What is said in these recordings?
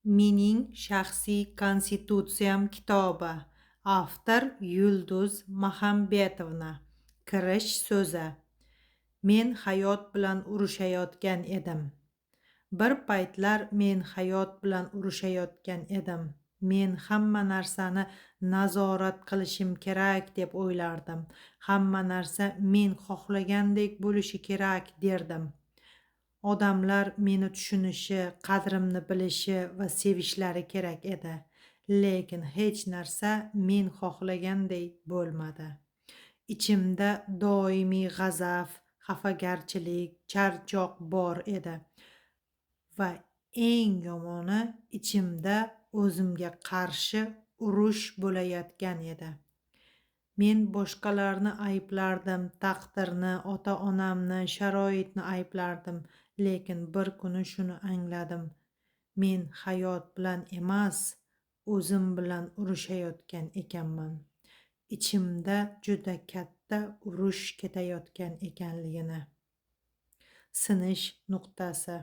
Mening shaxsiy konstitutsiyam kitobi. Avtor Yulduz Mahambetovna. Kirish so'zi. Men hayot bilan urushayotgan edim. Bir paytlar men hayot bilan urushayotgan edim. Men hamma narsani nazorat qilishim kerak deb o'ylardim. Hamma narsa men xohlagandek bo'lishi kerak derdim. Odamlar meni tushunishi, qadrimni bilishi va sevishlari kerak edi. Lekin hech narsa men xohlaganday bo'lmadi. Ichimda doimiy g'azab, xafagarchilik, charchoq bor edi va eng yomoni ichimda o'zimga qarshi urush bo'layotgan edi. Men boshqalarni ayblardim, taqdirni, ota-onamni, sharoitni ayblardim, lekin bir kuni shuni angladim. Men hayot bilan emas, o'zim bilan urushayotgan ekanman. Ichimda juda katta urush ketayotgan ekanligini. Sinish nuqtasi.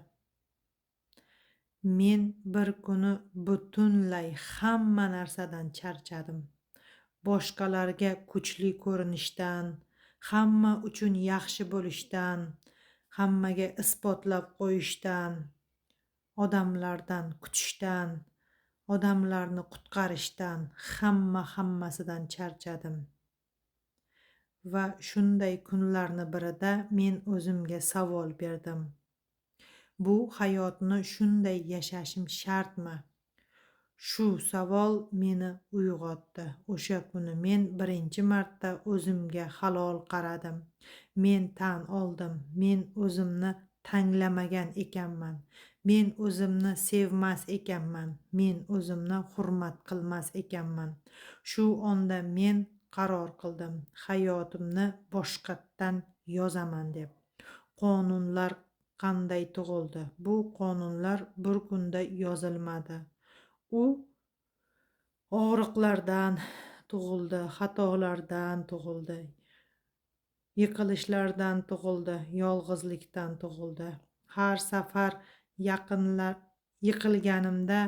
Men bir kuni butunlay hamma narsadan charchadim. Boshqalarga kuchli ko'rinishdan, hamma uchun yaxshi bo'lishdan, hammaga isbotlab qo'yishdan, odamlardan kutishdan, odamlarni qutqarishdan, hammasidan charchadim. Va shunday kunlarni birida men o'zimga savol berdim. Bu hayotni shunday yashashim shartmi? Shu savol meni uyg'otdi. O'sha kuni men birinchi marta o'zimga halol qaradim. Men tan oldim. Men o'zimni tanglamagan ekanman. Men o'zimni sevmas ekanman. Men o'zimni hurmat qilmas ekanman. Shu onda men qaror qildim. Hayotimni boshqatdan yozaman deb. Qonunlar qanday tug'ildi? Bu qonunlar bir kunda yozilmadi. U og'riqlardan tug'ildi, xatolardan tug'ildi, yiqilishlardan tug'ildi, yolg'izlikdan tug'ildi. Har safar yiqilganimda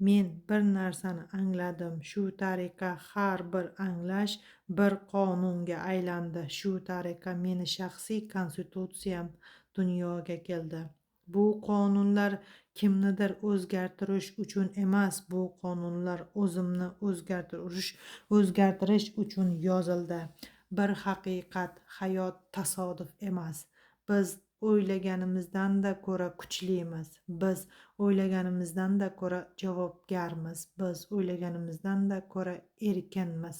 men bir narsani angladim. Shu tariqa har bir anglash bir qonunga aylandi. Shu tariqa meni shaxsiy konstitutsiyam dunyoga keldi. Bu qonunlar kimnidir o'zgartirish uchun emas, bu qonunlar o'zimni o'zgartirish uchun yozildi. Bir haqiqat, hayot tasodif emas. Biz o'ylaganimizdan-da ko'ra kuchlimiz. Biz o'ylaganimizdan-da ko'ra javobgarmiz. Biz o'ylaganimizdan-da ko'ra erkinmiz.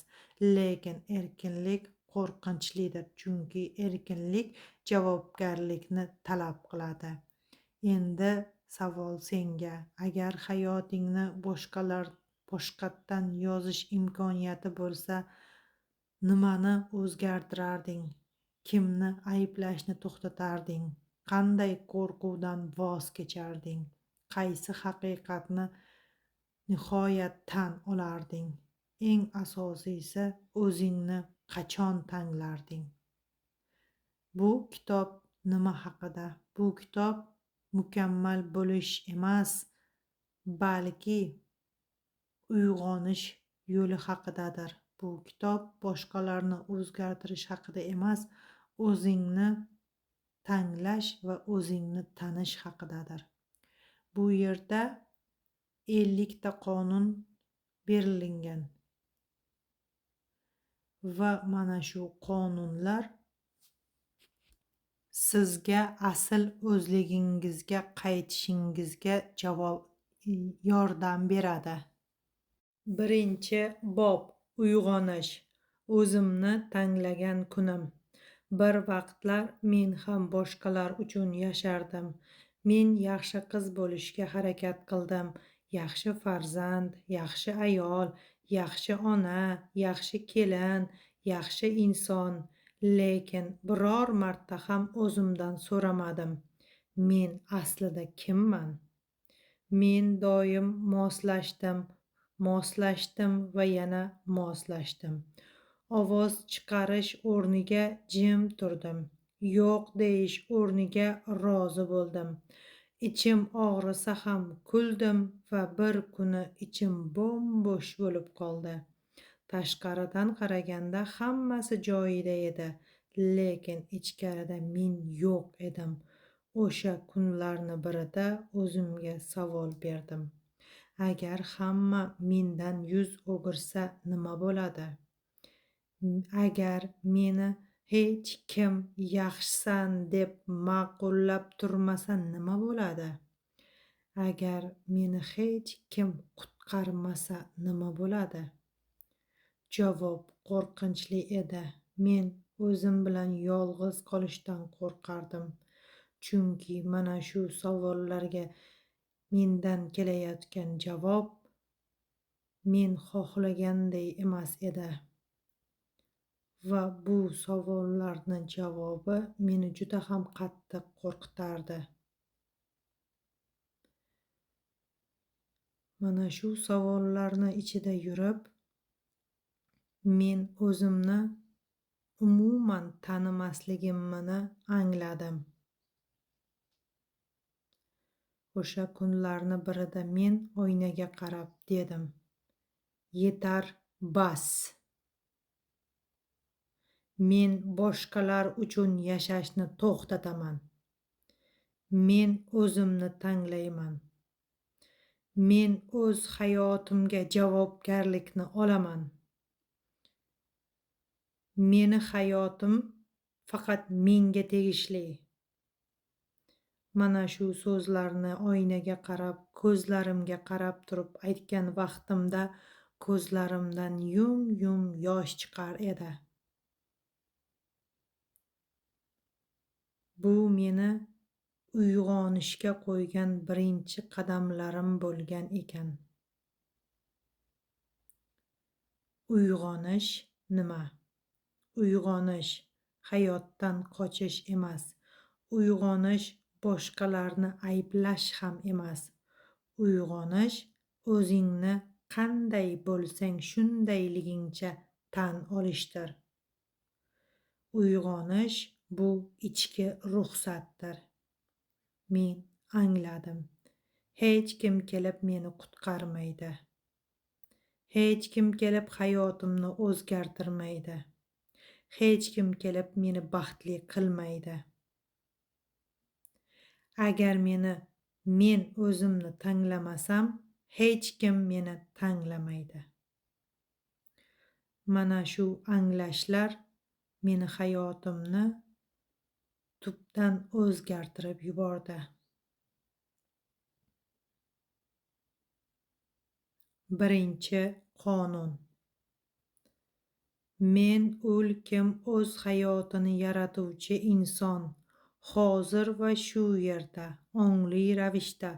Lekin erkinlik qo'rqinchlidir, chunki erkinlik javobgarlikni talab qiladi. Endi savol senga. Agar hayotingni boshqatdan yozish imkoniyati bo'lsa, nimani o'zgartirarding? Kimni ayblashni to'xtatarding? Qanday qo'rquvdan voz kecharding? Qaysi haqiqatni nihoyat tan olarding? Eng asosiysi, o'zingni qachon tanglarding? Bu kitob nima haqida? Bu kitob mukammal bo'lish emas, balki uyg'onish yo'li haqidadir. Bu kitob boshqalarni o'zgartirish haqida emas, o'zingni tanglash va o'zingni tanish haqidadir. Bu yerda 50 ta qonun berilgan va mana shu qonunlar sizga asl o'zligingizga qaytishingizga yordam beradi. Birinchi bob: uyg'onish. O'zimni tanglagan kunim. Bir vaqtlar men ham boshqalar uchun yashardim. Men yaxshi qiz bo'lishga harakat qildim. Yaxshi farzand, yaxshi ayol, yaxshi ona, yaxshi kelin, yaxshi inson. Lekin biror marta ham o'zimdan so'ramadim. Men aslida kimman? Men doim moslashdim va yana moslashdim. Ovoz chiqarish o'rniga jim turdim. Yo'q deyish o'rniga rozi bo'ldim. Ichim og'risa ham kuldim va bir kuni ichim bo'sh bo'lib qoldi. Tashqaridan qaraganda hammasi joyida edi, lekin ichkarida men yo'q edim. O'sha kunlarni birida o'zimga savol berdim. Agar hamma mendan yuz o'girsa nima bo'ladi? Agar meni hech kim yaxshisan deb ma'qullab turmasa nima bo'ladi? Agar meni hech kim qutqarmasa nima bo'ladi? Javob qo'rqinchli edi. Men o'zim bilan yolg'iz qolishdan qo'rqardim. Chunki mana shu savollarga mendan kelayotgan javob men xohlaganday emas edi. Va bu savollarni javobi meni juda ham qattiq qo'rqitardi. Mana shu savollarni ichida yurib, men o'zimni umuman tanimasligimni angladim. O'sha kunlarni birida men oynaga qarab dedim: "Yetar, bas. Men boshqalar uchun yashashni to'xtataman. Men o'zimni tanglayman. Men o'z hayotimga javobgarlikni olaman. Meni hayotim faqat menga tegishli." Mana shu so'zlarni oynaga qarab, ko'zlarimga qarab turib aytgan vaqtimda ko'zlarimdan yum-yum yosh chiqar edi. Bu meni uyg'onishga qo'ygan birinchi qadamlarim bo'lgan ekan. Uyg'onish nima? Uyg'onish hayotdan qochish emas. Uyg'onish boshqalarni ayblash ham emas. Uyg'onish o'zingni qanday bo'lsang shundayligingcha tan olishdir. Uyg'onish bu ichki ruxsatdir. Men angladim. Hech kim kelib meni qutqarmaydi. Hech kim kelib hayotimni o'zgartirmaydi. Hech kim kelib meni baxtli qilmaydi. Agar men o'zimni tanglamasam, hech kim meni tanglamaydi. Mana shu anglashlar meni hayotimni tubdan o'zgartirib yubordi. Birinchi qonun. Men kim o'z hayotini yaratuvchi inson, hozir va shu yerda, ongli ravishda,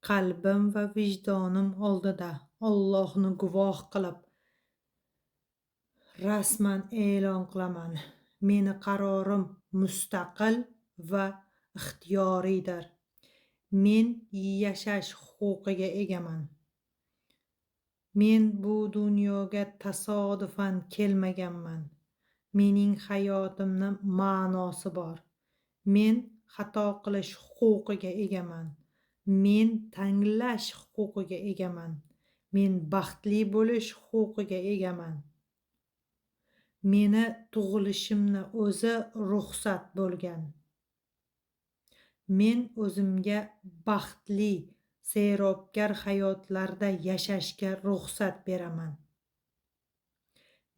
qalbim va vijdonim oldida Allohni guvoh qilib, rasman e'lon qilaman. Meni qarorim mustaqil va ixtiyoriydir. Men yashash huquqiga egaman. Men bu dunyoga tasodifan kelmaganman. Mening hayotimni ma'nosi bor. Men xato qilish huquqiga egaman. Men tanlash huquqiga egaman. Men baxtli bo'lish huquqiga egaman. Meni tug'ilishimni o'zi ruxsat bo'lgan. Men o'zimga baxtli, seyrobgar hayotlarda yashashga ruxsat beraman.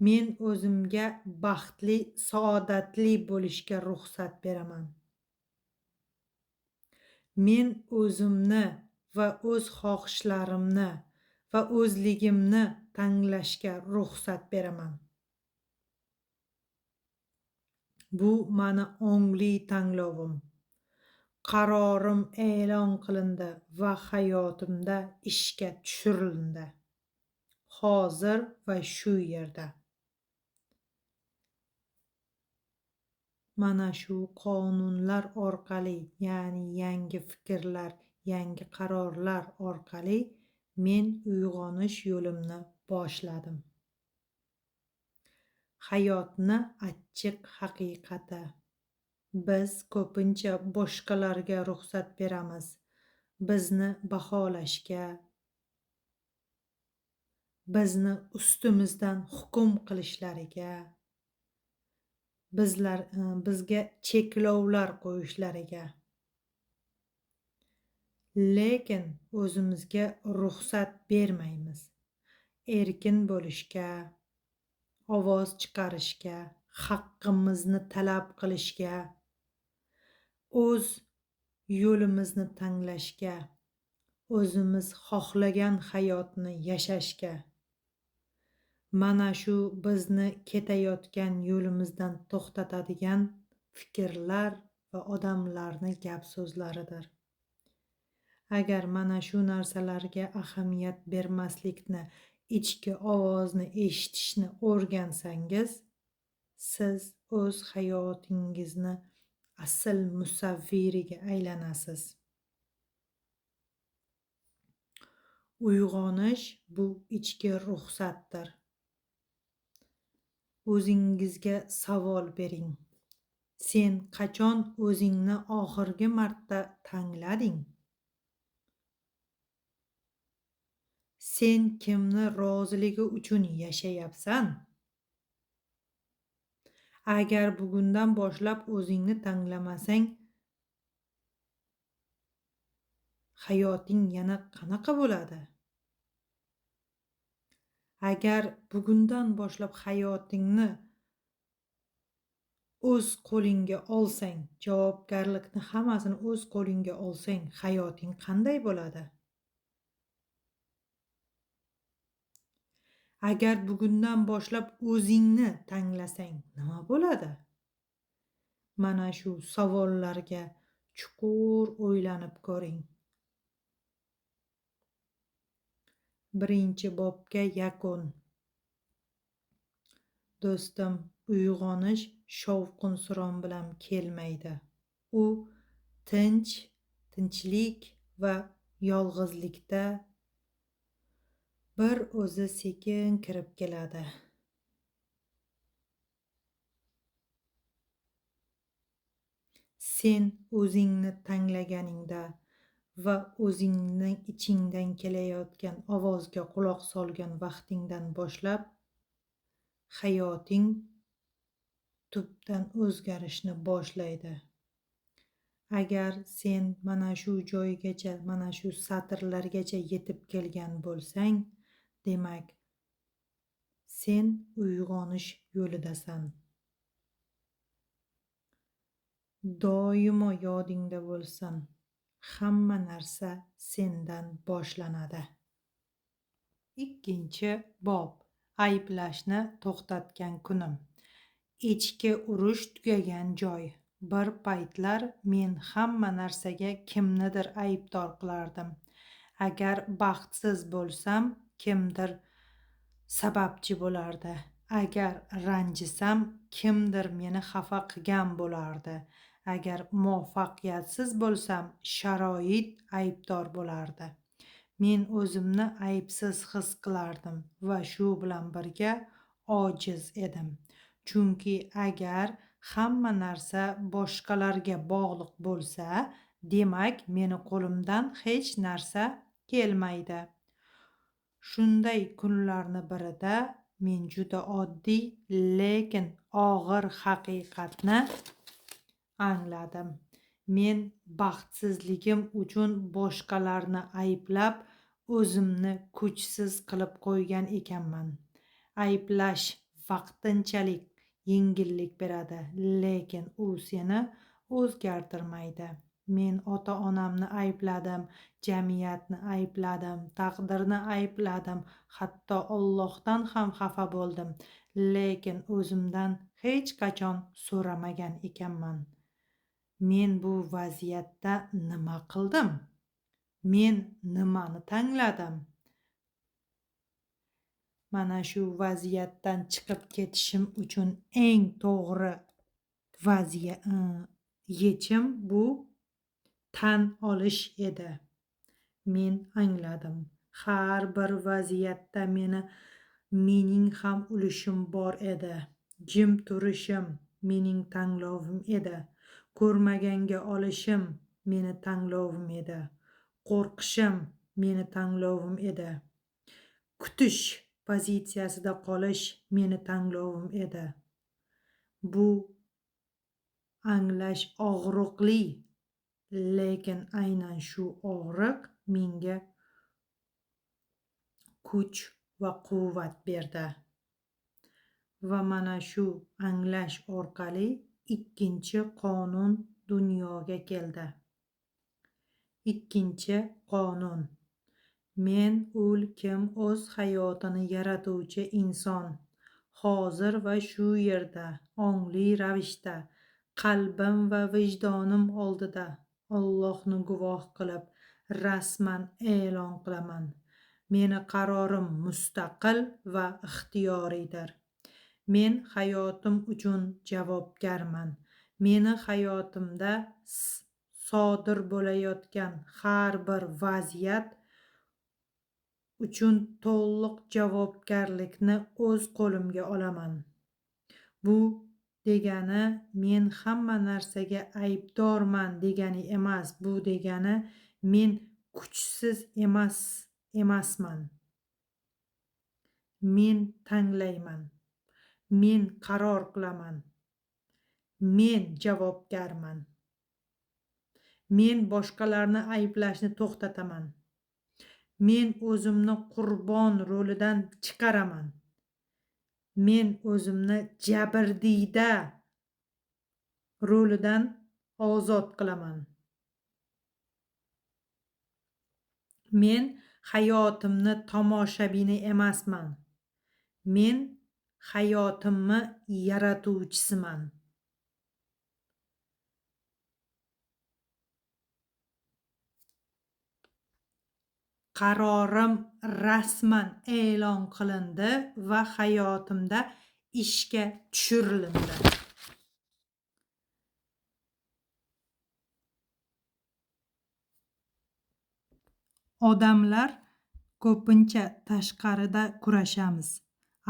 Men o'zimga baxtli, saodatli bo'lishga ruxsat beraman. Men o'zimni va o'z xohishlarimni va o'zligimni tanlashga ruxsat beraman. Bu mani ongli tanlovim. Qarorim e'lon qilindi va hayotimda ishga tushirildi. Hozir va shu yerda. Mana shu qonunlar orqali, ya'ni yangi fikrlar, yangi qarorlar orqali men uyg'onish yo'limni boshladim. Hayotni achchiq haqiqati. Biz ko'pincha boshqalarga ruxsat beramiz. bizni baholashga, bizni ustimizdan hukm qilishlariga, bizga cheklovlar qo'yishlariga, lekin o'zimizga ruxsat bermaymiz. Erkin bo'lishga, ovoz chiqarishga, haqqimizni talab qilishga, o'z yo'limizni tanlashga, o'zimiz xohlagan hayotni yashashga. Mana shu bizni ketayotgan yo'limizdan to'xtatadigan fikrlar va odamlarni gap so'zlaridir. Agar mana shu narsalarga ahamiyat bermaslikni, ichki ovozni eshitishni o'rgansangiz, siz o'z hayotingizni asl musavviriga aylanasiz. Uyg'onish bu ichki ruxsatdir. O'zingizga savol bering. Sen qachon o'zingni oxirgi marta tanglading? Sen kimni roziligi uchun yashayapsan? Agar bugundan boshlab o'zingni tanglamasang, hayoting yana qanaqa bo'ladi? Agar bugundan boshlab hayotingni o'z qo'lingga olsang, javobgarlikni hammasini o'z qo'lingga olsang, hayoting qanday bo'ladi? Agar bugundan boshlab o'zingni tanglasang, nima bo'ladi? Mana shu savollarga chuqur o'ylanib ko'ring. Birinchi bobga yakun. Do'stim, uyg'onish shovqin-suron bilan kelmaydi. U tinchlik va yolg'izlikda bir o'zi sekin kirib keladi. Sen o'zingni tanglaganingda va o'zingning ichingdan kelayotgan ovozga quloq solgan vaqtingdan boshlab hayoting tubdan o'zgarishni boshlaydi. Agar sen mana shu joygacha, mana shu satrlargacha yetib kelgan bo'lsang, demak, sen uyg'onish yo'lidasan. Doimo yodingda bo'lsin, hamma narsa sendan boshlanadi. Ikkinchi bob. Ayblashni to'xtatgan kunim. Ichki urush tugagan joy. Bir paytlar men hamma narsaga kimnidir aybdor qilardim. Agar baxtsiz bo'lsam, kimdir sababchi bo'lardi. Agar ranjisam, kimdir meni xafa qilgan bo'lardi. Agar muvaffaqiyatsiz bo'lsam, sharoit aybdor bo'lardi. Men o'zimni aybsiz his qilardim va shu bilan birga ojiz edim. Chunki agar hamma narsa boshqalarga bog'liq bo'lsa, demak meni qo'limdan hech narsa kelmaydi. Shunday kunlarni birida men juda oddiy, lekin og'ir haqiqatni angladim. Men baxtsizligim uchun boshqalarni ayblab, o'zimni kuchsiz qilib qo'ygan ekanman. Ayblash vaqtinchalik yengillik beradi, lekin u seni o'zgartirmaydi. Men ota-onamni aybladim, jamiyatni aybladim, taqdirni aybladim, hatto Allohdan ham xafa bo'ldim, lekin o'zimdan hech qachon so'ramagan ekanman. Men bu vaziyatda nima qildim? Men nimani tangladim? Mana shu vaziyatdan chiqib ketishim uchun eng to'g'ri yechim bu tan olish edi. Men angladim. Har bir vaziyatda mening ham ulushim bor edi. Jim turishim mening tanlovim edi. Ko'rmaganga olishim meni tanlovim edi. qo'rqishim meni tanlovim edi. Kutish pozitsiyasida qolish meni tanlovim edi. Bu anglash og'riqli, lekin aynan shu og'riq menga kuch va quvvat berdi. Va mana shu anglash orqali ikkinchi qonun dunyoga keldi. Ikkinchi qonun. Men kim o'z hayotini yaratuvchi inson. Hozir va shu yerda, ongli ravishda, qalbim va vijdonim oldida Allohni guvoh qilib, rasman e'lon qilaman. Meni qarorim mustaqil va ixtiyoriydir. Men hayotim uchun javobgarman. Meni hayotimda sodir bo'layotgan har bir vaziyat uchun to'liq javobgarlikni o'z qo'limga olaman. Bu degani men hamma narsaga aybdorman degani emas. Bu degani men kuchsiz emasman. Men tanglayman. Men qaror qilaman. Men javobgarman. Men boshqalarni ayblashni to'xtataman. Men o'zimni qurbon rolidan chiqaraman. Men o'zimni jabrdiyda rolidan ozod qilaman. Men hayotimni tomoshabini emasman. Men hayotimni yaratuvchisiman. Qarorim rasman e'lon qilindi va hayotimda ishga tushirildi. Odamlar ko'pincha tashqarida kurashamiz.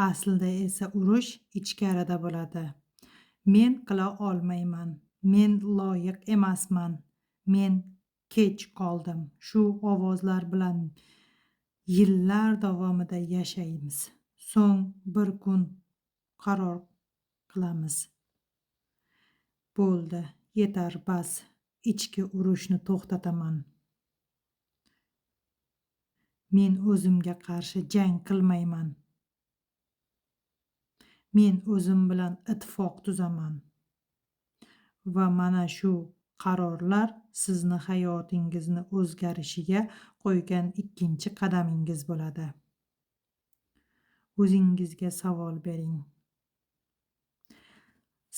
Aslida esa urush ichkarida bo'ladi. Men qila olmayman. Men loyiq emasman. Men kech qoldim. Shu ovozlar bilan yillar davomida yashaymiz. So'ng bir kun qaror qilamiz. Bo'ldi, yetar bas. Ichki urushni to'xtataman. Men o'zimga qarshi jang qilmayman. Men o'zim bilan ittifoq tuzaman. Va mana shu qarorlar sizni hayotingizni o'zgarishiga qo'ygan ikkinchi qadamingiz bo'ladi. O'zingizga savol bering.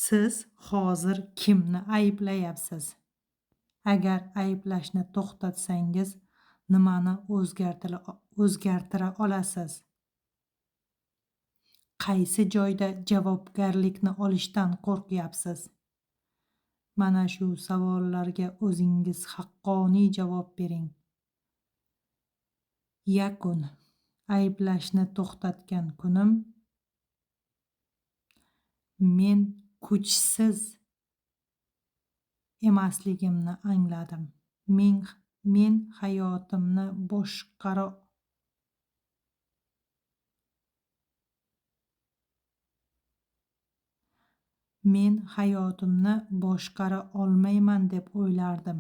Siz hozir kimni ayblayapsiz? Agar ayblashni to'xtatsangiz, nimani o'zgartira olasiz? Qaysi joyda javobgarlikni olishdan qo'rqyapsiz? Mana shu savollarga o'zingiz haqqoniy javob bering. Yakun. Ayblashni to'xtatgan kunim men kuchsiz emasligimni angladim. Men hayotimni boshqara olmayman deb o'ylardim.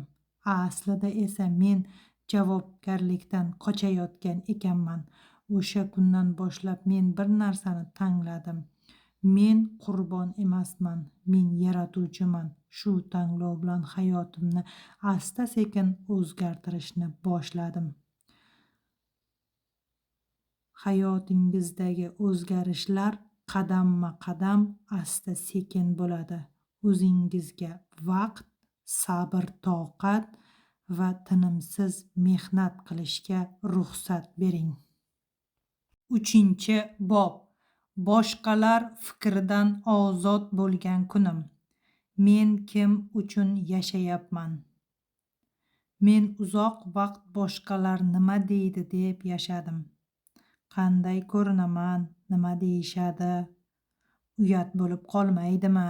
Aslida esa men javobgarlikdan qochayotgan ekanman. O'sha kundan boshlab men bir narsani tangladim. Men qurbon emasman. Men yaratuvchiman. Shu tanlov bilan hayotimni asta-sekin o'zgartirishni boshladim. Hayotingizdagi o'zgarishlar qadamma-qadam asta-sekin bo'ladi. O'zingizga vaqt, sabr, toqat va tinimsiz mehnat qilishga ruxsat bering. 3-bob. Boshqalar fikridan ozod bo'lgan kunim. Men kim uchun yashayapman? Men uzoq vaqt boshqalar nima deydi deb yashadim. Qanday ko'rinaman? Nima deyishadi? Uyat bo'lib qolmaydimi?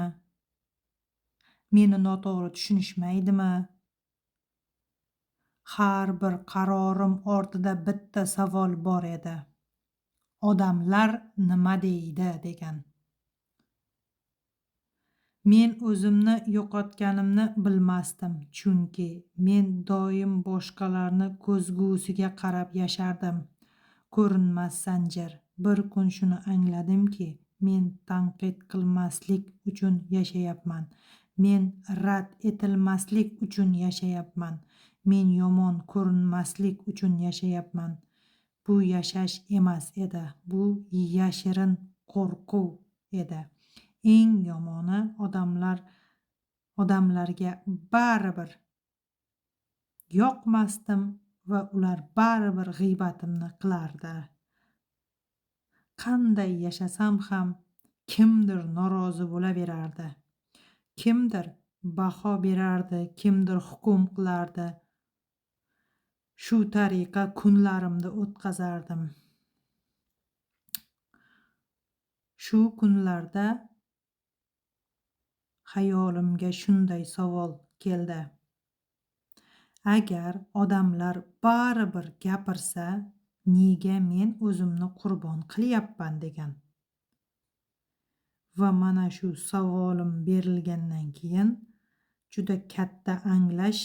Meni noto'g'ri tushunishmaydimi? Har bir qarorim ortida bitta savol bor edi. Odamlar nima deydi degan. Men o'zimni yo'qotganimni bilmasdim, chunki men doim boshqalarni ko'zgusiga qarab yashardim. Ko'rinmas zanjir. Bir kun shuni angladimki, men tanqid qilmaslik uchun yashayapman. Men rad etilmaslik uchun yashayapman. Men yomon ko'rinmaslik uchun yashayapman. Bu yashash emas edi. Bu yashirin qo'rquv edi. Eng yomoni odamlarga baribir yoqmasdim va ular baribir g'iybatimni qilardi. Qanday yashasam ham kimdir norozi bo'laverardi. Kimdir baho berardi, kimdir hukm qilardi. Shu tariqa kunlarimni o'tkazardim. Shu kunlarda xayolimga shunday savol keldi. Agar odamlar baribir gapirsa, nega men o'zimni qurbon qilyapman degan. Va mana shu savolim berilgandan keyin juda katta anglash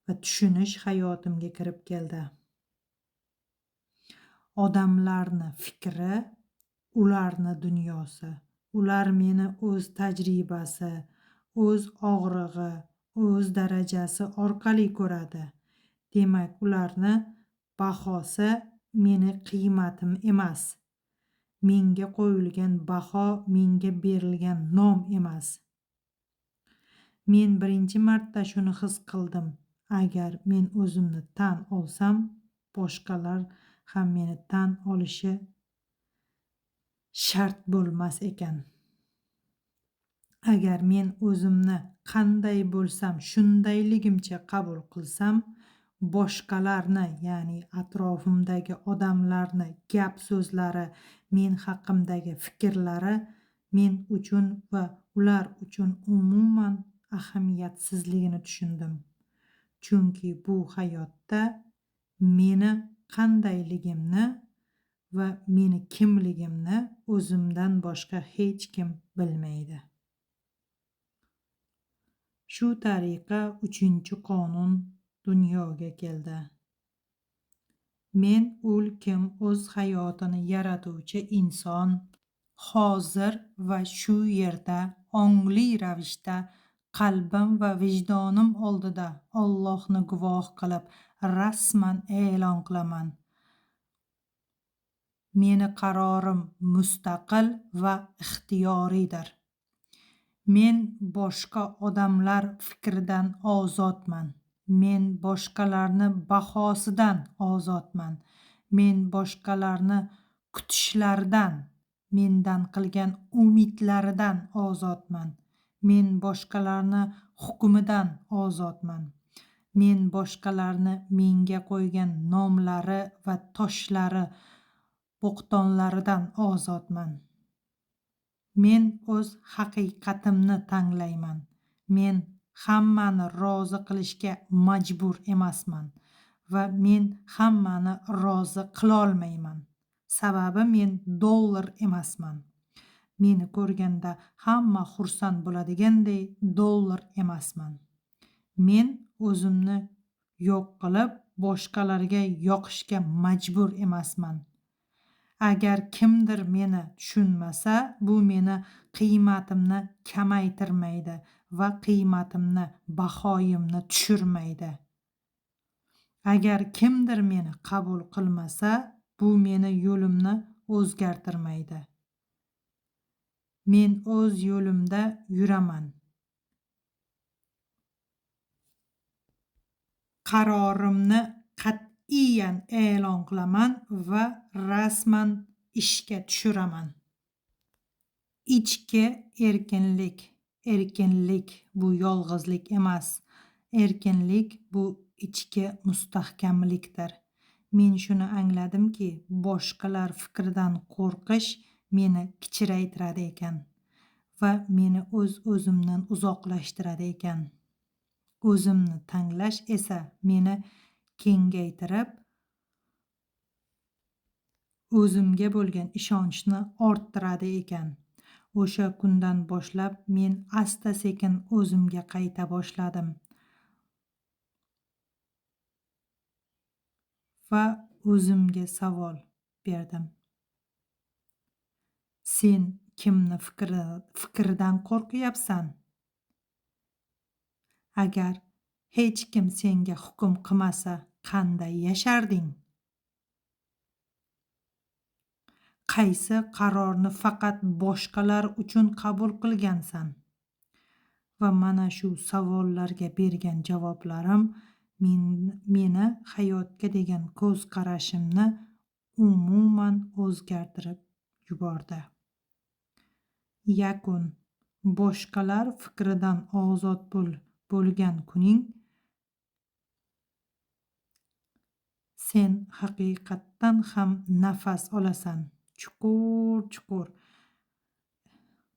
va tushunish hayotimga kirib keldi. Odamlarni fikri, ularni dunyosi, ular meni o'z tajribasi, o'z og'rig'i, o'z darajasi orqali ko'radi. Demak, ularni bahosi meni qiymatim emas. Menga qo'yilgan baho menga berilgan nom emas. Men birinchi marta shuni his qildim. Agar men o'zimni tan olsam, boshqalar ham meni tan olishi shart bo'lmas ekan. Agar men o'zimni qanday bo'lsam shundayligimcha qabul qilsam, boshqalarni, ya'ni atrofimdagi odamlarni gap so'zlari, men haqimdagi fikrlari men uchun va ular uchun umuman ahamiyatsizligini tushundim. Chunki bu hayotda meni qandayligimni va meni kimligimni o'zimdan boshqa hech kim bilmaydi. Shu tariqa 3-qonun dunyoga keldi. Men kim o'z hayotini yaratuvchi inson hozir va shu yerda ongli ravishda qalbim va vijdonim oldida Allohni guvoh qilib rasman e'lon qilaman. Meni qarorim mustaqil va ixtiyoriydir. Men boshqa odamlar fikridan ozodman. Men boshqalarni bahosidan ozodman. Men boshqalarni kutishlaridan, mendan qilgan umidlaridan ozodman. Men boshqalarni hukmidan ozodman. Men boshqalarni menga qo'ygan nomlari va toshlari, bo'xtonlaridan ozodman. Men o'z haqiqatimni tanglayman. Men hammani rozi qilishga majbur emasman va men hammani rozi qilolmayman. Sababi men dollar emasman. Meni ko'rganda hamma xursand bo'ladiganday dollar emasman. Men o'zimni yo'q qilib boshqalarga yoqishga majbur emasman. Agar kimdir meni tushunmasa, bu meni qiymatimni kamaytirmaydi va qiymatimni, bahoyimni tushirmaydi. Agar kimdir meni qabul qilmasa, bu meni yo'limni o'zgartirmaydi. Men o'z yo'limda yuraman. Qarorimni qat'iyan e'lon qilaman va rasman ishga tushiraman. Ichki erkinlik. Erkinlik bu yolg'izlik emas. Erkinlik bu ichki mustahkamlikdir. Men shuni angladimki, boshqalar fikridan qo'rqish meni kichraytiradi ekan va meni o'zimdan uzoqlashtiradi ekan. o'zimni tanlash esa meni kengaytirib, o'zimga bo'lgan ishonchni orttiradi ekan. O'sha kundan boshlab men asta-sekin o'zimga qayta boshladim va o'zimga savol berdim. Sen kimni fikridan qo'rqyapsan? Agar hech kim senga hukm qilmasa, qanday yasharding? Qaysi qarorni faqat boshqalar uchun qabul qilgansan? Va mana shu savollarga bergan javoblarim meni hayotga degan ko'z qarashimni umuman o'zgartirib yubordi. Yakun: boshqalar fikridan ozod bo'lgan kuning sen haqiqatdan ham nafas olasan, chuqur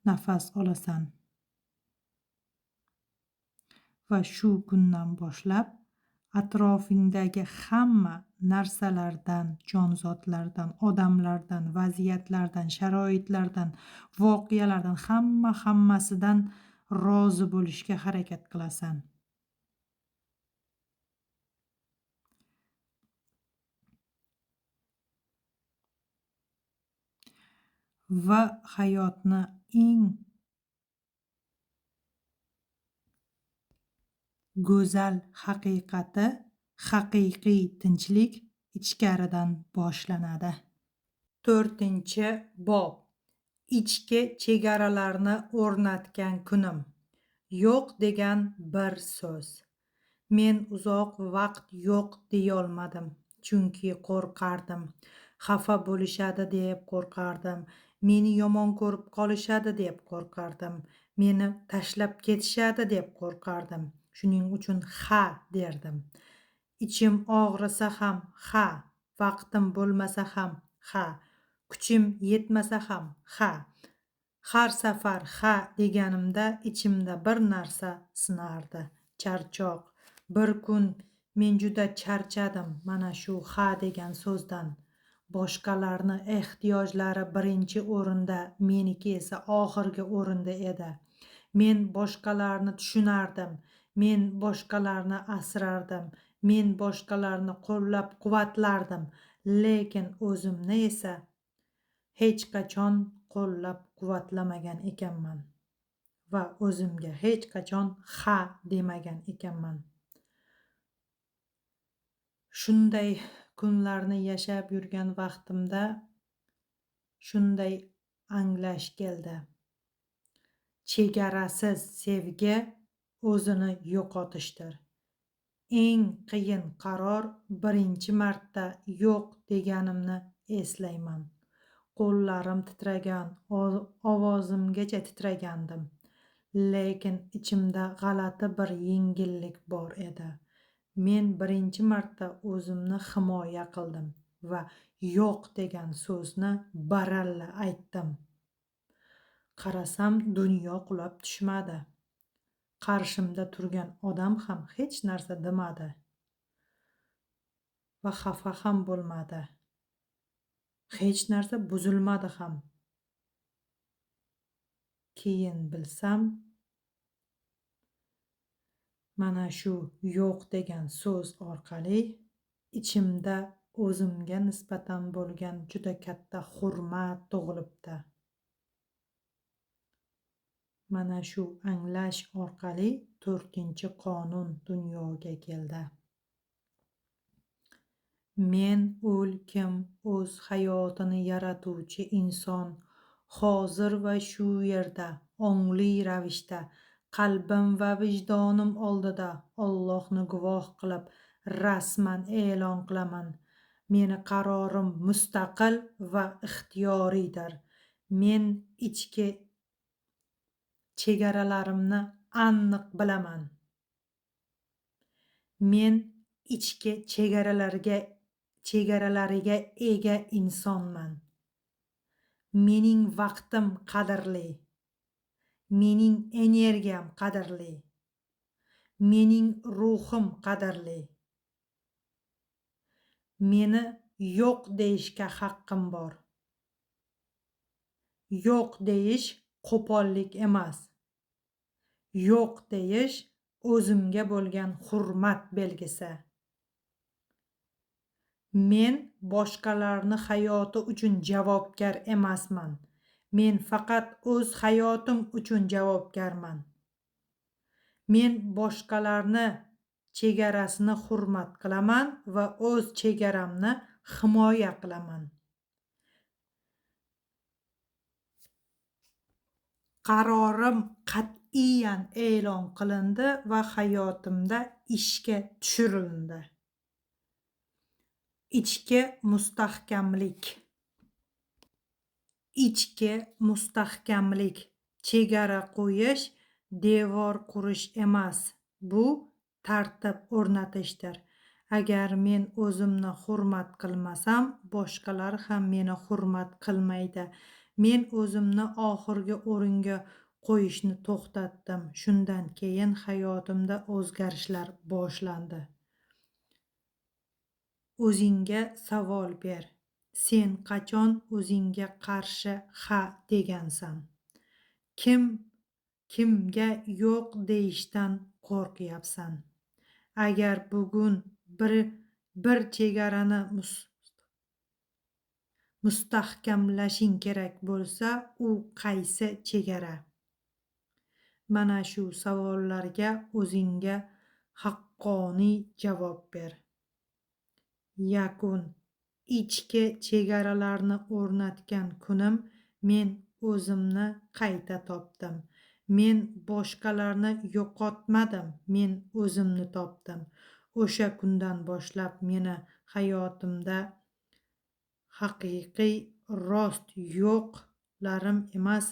nafas olasan va shu kundan boshlab atrofingdagi hamma narsalardan, jonzotlardan, odamlardan, vaziyatlardan, sharoitlardan, voqealardan, hammasidan rozi bo'lishga harakat qilasan. Va hayotni eng go'zal haqiqati, haqiqiy tinchlik ichkaridan boshlanadi. 4-bob. Ichki chegaralarni o'rnatgan kunim. Yo'q degan bir so'z. Men uzoq vaqt yo'q deyolmadim, chunki qo'rqardim. Xafa bo'lishadi deb qo'rqardim. Meni yomon ko'rib qolishadi deb qo'rqardim. Meni tashlab ketishadi deb qo'rqardim. Shuning uchun ha derdim. Ichim og'risa ham ha, vaqtim bo'lmasa ham ha, kuchim yetmasa ham ha. Har safar ha deganimda ichimda bir narsa sinardi. Charchoq. Bir kun men juda charchadim mana shu ha degan so'zdan. Boshqalarni ehtiyojlari birinchi o'rinda, meniki esa oxirgi o'rinda edi. Men boshqalarni tushunardim. Men boshqalarni asrardim. Men boshqalarni qo'llab-quvvatlardim. Lekin o'zimni esa hech qachon qo'llab-quvvatlamagan ekanman va o'zimga hech qachon ha demagan ekanman. Shunday kunlarni yashab yurgan vaqtimda shunday anglash keldi. Chegarasiz sevgi o'zini yo'qotishdir. Eng qiyin qaror birinchi marta yo'q deganimni eslayman. Qo'llarim titragan, ovozimgacha titragandim. Lekin ichimda g'alati bir yengillik bor edi. Men birinchi marta o'zimni himoya qildim va yo'q degan so'zni baralla aytdim. Qarasam, dunyo qulab tushmadi. Qarshimda turgan odam ham hech narsa demadi va xafa ham bo'lmadi. Hech narsa buzilmadi ham. Keyin bilsam, mana shu yo'q degan so'z orqali ichimda o'zimga nisbatan bo'lgan juda katta hurmat tug'ilibdi. Mana shu anglash orqali 4-qonun dunyoga keldi. Men kim o'z hayotini yaratuvchi inson hozir va shu yerda ongli ravishda qalbim va vijdonim oldida Allohni guvoh qilib rasman e'lon qilaman. Meni qarorim mustaqil va ixtiyoriydir. Men ichki chegaralarimni aniq bilaman. Men ichki chegaralariga ega insonman. Mening vaqtim qadrli. Mening energiyam qadrli. Mening ruhim qadrli. Meni yo'q deyishga haqqim bor. Yo'q deyish qo'pollik emas. Yo'q deyish o'zimga bo'lgan hurmat belgisi. Men boshqalarni hayoti uchun javobgar emasman. Men faqat o'z hayotim uchun javobgarman. Men boshqalarni chegarasini hurmat qilaman va o'z chegaramni himoya qilaman. Qarorim qat'iyan e'lon qilindi va hayotimda ishga tushirildi. Ichki mustahkamlik. Ichki mustahkamlik chegara qo'yish, devor qurish emas. Bu tartib o'rnatishdir. Agar men o'zimni hurmat qilmasam, boshqalar ham meni hurmat qilmaydi. Men o'zimni oxirgi o'ringa qo'yishni to'xtatdim. Shundan keyin hayotimda o'zgarishlar boshlandi. O'zingga savol ber. Sen qachon o'zingga qarshi ha degansan? Kimga yo'q deyishdan qo'rqyapsan? Agar bugun bir chegarani mustahkamlashing kerak bo'lsa, u qaysi chegara? Mana shu savollarga o'zingga haqqoniy javob ber. Yakun. Ichki chegaralarni o'rnatgan kunim men o'zimni qayta topdim. Men boshqalarni yo'qotmadim, men o'zimni topdim. O'sha kundan boshlab meni hayotimda haqiqiy rost yo'qlarim emas,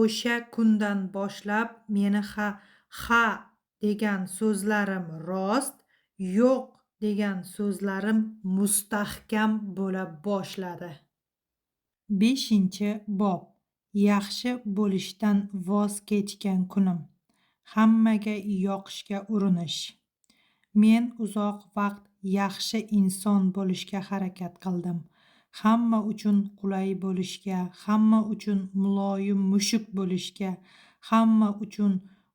o'sha kundan boshlab meni ha degan so'zlarim rost, yo'q degan so'zlarim mustahkam bo'la boshladi. 5-bob. Yaxshi bo'lishdan voz kechgan kunim. Hammaga yoqishga urinish. Men uzoq vaqt yaxshi inson bo'lishga harakat qildim. Hamma uchun qulay bo'lishga, hamma uchun muloyim mushuk bo'lishga, hamma uchun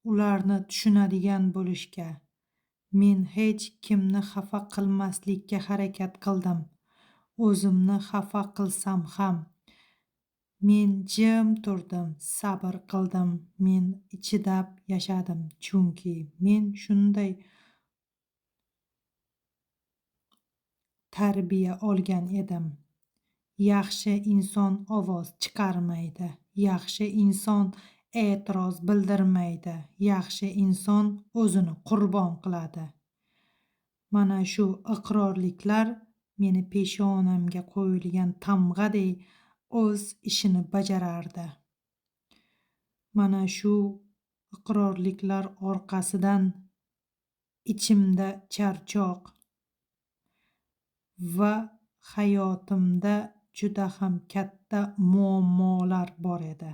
ularni tushunadigan bo'lishga. Men hech kimni xafa qilmaslikka harakat qildim. O'zimni xafa qilsam ham. Men jim turdim, sabr qildim. Men chidab yashadim, chunki men shunday tarbiya olgan edim. Yaxshi inson ovoz chiqarmaydi. Yaxshi inson e'tiroz bildirmaydi. Yaxshi inson o'zini qurbon qiladi. Mana shu iqrorliklar meni peshonamga qo'yilgan tamg'adek o'z ishini bajarardi. Mana shu iqrorliklar orqasidan ichimda charchoq va hayotimda juda ham katta muammolar bor edi.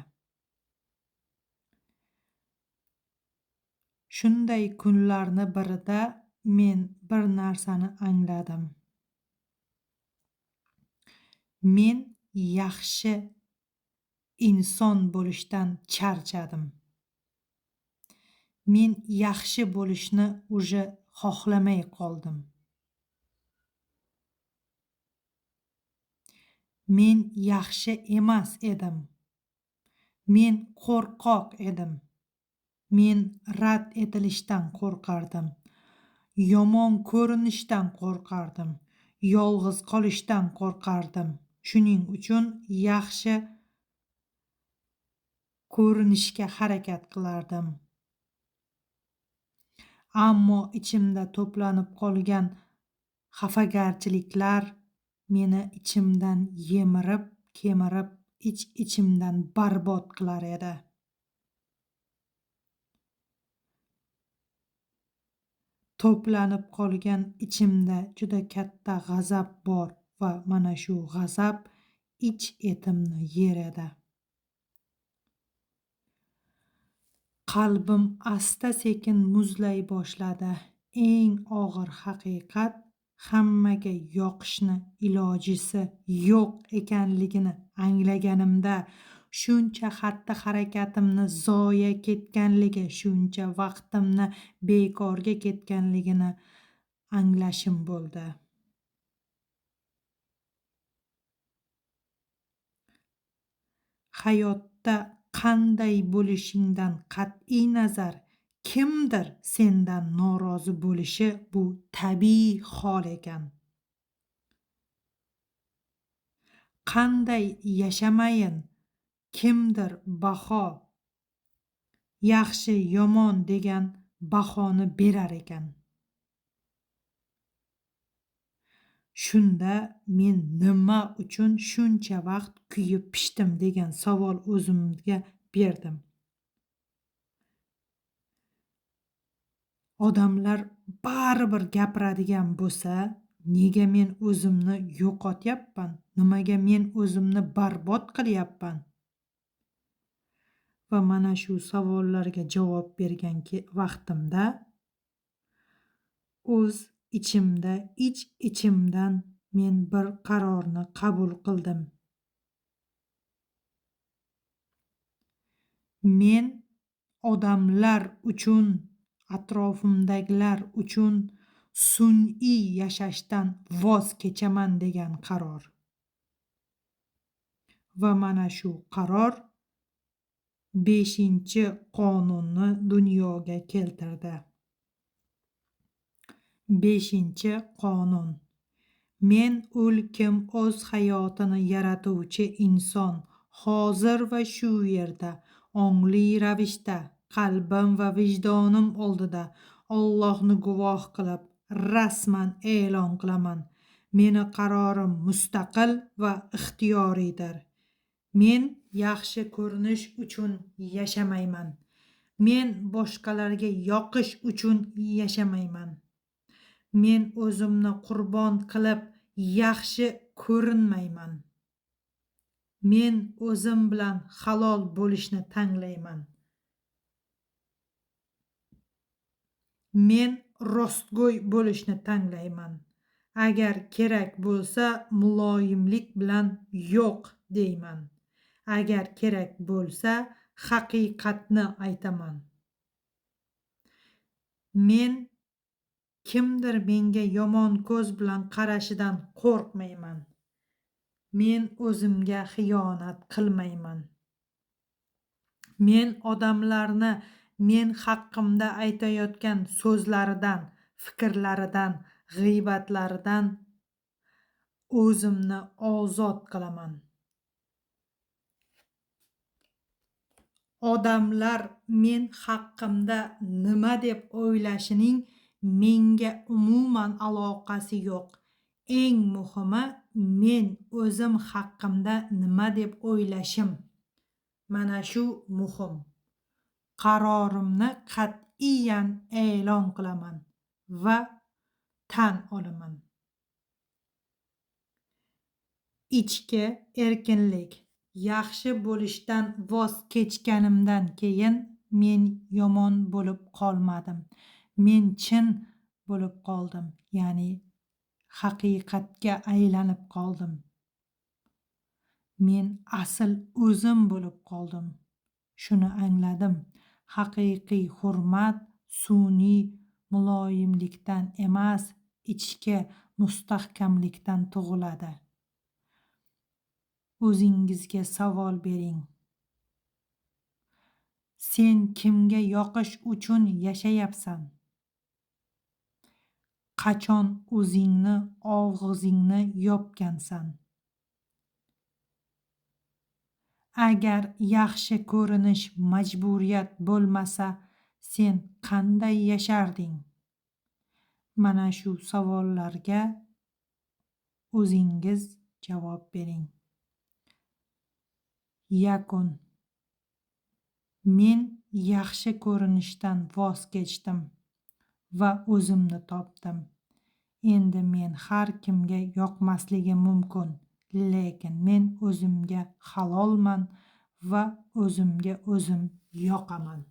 Shunday kunlarni birida men bir narsani angladim. Men yaxshi inson bo'lishdan charchadim. Men yaxshi bo'lishni уже xohlamay qoldim. Men yaxshi emas edim. Men qo'rqoq edim. Men rad etilishdan qo'rqardim. Yomon ko'rinishdan qo'rqardim. Yolg'iz qolishdan qo'rqardim. Shuning uchun yaxshi ko'rinishga harakat qilardim. Ammo ichimda to'planib qolgan xafagarchiliklar meni ichimdan kemirib, ichimdan barbod qilar edi. To'planib qolgan ichimda juda katta g'azab bor va mana shu g'azab ich-etimni yer edi. Qalbim asta-sekin muzlay boshladi. Eng og'ir haqiqat hammaga yoqishni ilojisi yo'q ekanligini anglaganimda, shuncha xatti-harakatimni zoye ketganligi, shuncha vaqtimni bekorga ketganligini anglashim bo'ldi. Hayotda qanday bo'lishingdan qat'iy nazar, kimdir sendan norozi bo'lishi bu tabiiy hol ekan. Qanday yashamayin, kimdir baho, yaxshi yomon degan bahoni berar ekan. Shunda men nima uchun shuncha vaqt kuyib pishdim degan savol o'zimga berdim. Odamlar baribir gapiradigan bo'lsa, nega men o'zimni yo'qotyapman? Nimaga men o'zimni barbod qilyapman? Va mana shu savollarga javob bergan vaqtimda o'z ichimda, ich-ichimdan men bir qarorni qabul qildim. Men odamlar uchun, atrofimdagilar uchun sun'iy yashashdan voz kechaman degan qaror. Va mana shu qaror 5-qonunni dunyoga keltirdi. 5-qonun. Men o'lkim o'z hayotini yaratuvchi inson hozir va shu yerda ongli ravishda qalbim va vijdonim oldida Allohni guvoh qilib rasman e'lon qilaman. Meni qarorim mustaqil va ixtiyoriydir. Men yaxshi ko'rinish uchun yashamayman. Men boshqalarga yoqish uchun yashamayman. Men o'zimni qurbon qilib yaxshi ko'rinmayman. Men o'zim bilan halol bo'lishni tanlayman. Men rostgo'y bo'lishni tanlayman. Agar kerak bo'lsa, muloyimlik bilan yo'q deyman. Agar kerak bo'lsa, haqiqatni aytaman. Men kimdir menga yomon ko'z bilan qarashidan qo'rqmayman. Men o'zimga xiyonat qilmayman. Men odamlarni men haqimda aytayotgan so'zlaridan, fikrlaridan, g'iybatlaridan o'zimni ozod qilaman. Odamlar men haqimda nima deb o'ylashining menga umuman aloqasi yo'q. Eng muhimi men o'zim haqimda nima deb o'ylashim. Mana shu muhim. Qarorimni qat'iyan e'lon qilaman va tan olaman. Ichki erkinlik. Yaxshi bo'lishdan voz kechganimdan keyin men yomon bo'lib qolmadim. Men chin bo'lib qoldim, ya'ni haqiqatga aylanib qoldim. Men asl o'zim bo'lib qoldim. Shuni angladim. Haqiqiy hurmat sun'iy muloyimlikdan emas, ichki mustahkamlikdan tug'iladi. O'zingizga savol bering. Sen kimga yoqish uchun yashayapsan? Qachon o'zingni og'zingni yopgansan? Agar yaxshi ko'rinish majburiyat bo'lmasa, sen qanday yasharding? Mana shu savollarga o'zingiz javob bering. Yakun. Men yaxshi ko'rinishdan voz kechdim va o'zimni topdim. Endi men har kimga yoqmasligim mumkin, lekin men o'zimga halolman va o'zimga o'zim yoqaman.